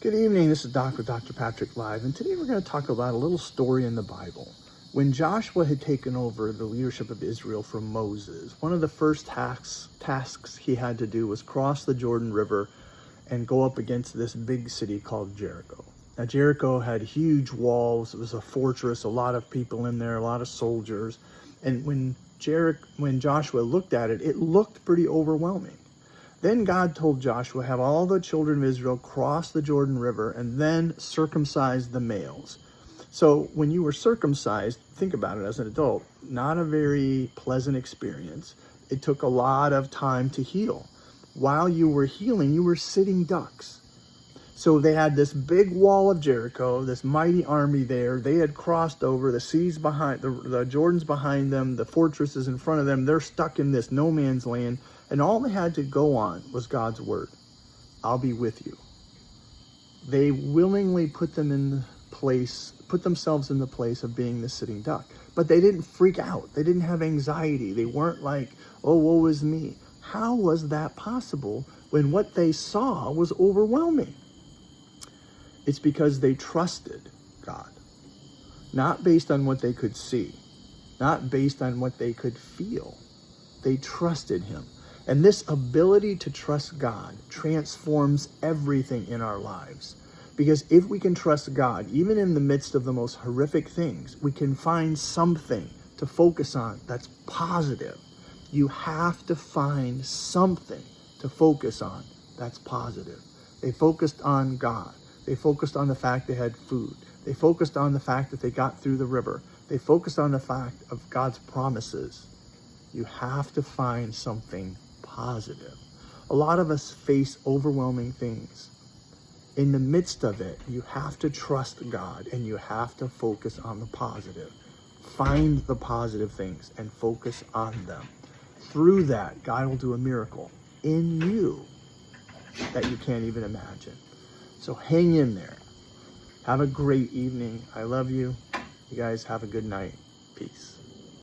Good evening, this is Doc with Dr. Patrick Live, and today we're going to talk about a little story in the Bible. When Joshua had taken over the leadership of Israel from Moses, one of the first tasks he had to do was cross the Jordan River and go up against this big city called Jericho. Now, Jericho had huge walls. It was a fortress, a lot of people in there, a lot of soldiers. And when Joshua looked at it, it looked pretty overwhelming. Then God told Joshua, have all the children of Israel cross the Jordan River and then circumcise the males. So when you were circumcised, think about it as an adult, not a very pleasant experience. It took a lot of time to heal. While you were healing, you were sitting ducks. So they had this big wall of Jericho, this mighty army there. They had crossed over, the seas behind, the Jordan's behind them, the fortress is in front of them. They're stuck in this no man's land. And all they had to go on was God's word. I'll be with you. They willingly put themselves in the place of being the sitting duck. But they didn't freak out. They didn't have anxiety. They weren't like, oh, woe is me. How was that possible when what they saw was overwhelming? It's because they trusted God. Not based on what they could see. Not based on what they could feel. They trusted him. And this ability to trust God transforms everything in our lives. Because if we can trust God, even in the midst of the most horrific things, we can find something to focus on that's positive. You have to find something to focus on that's positive. They focused on God. They focused on the fact they had food. They focused on the fact that they got through the river. They focused on the fact of God's promises. You have to find something positive. A lot of us face overwhelming things. In the midst of it, you have to trust God and you have to focus on the positive. Find the positive things and focus on them. Through that, God will do a miracle in you that you can't even imagine. So hang in there. Have a great evening. I love you. You guys have a good night. Peace.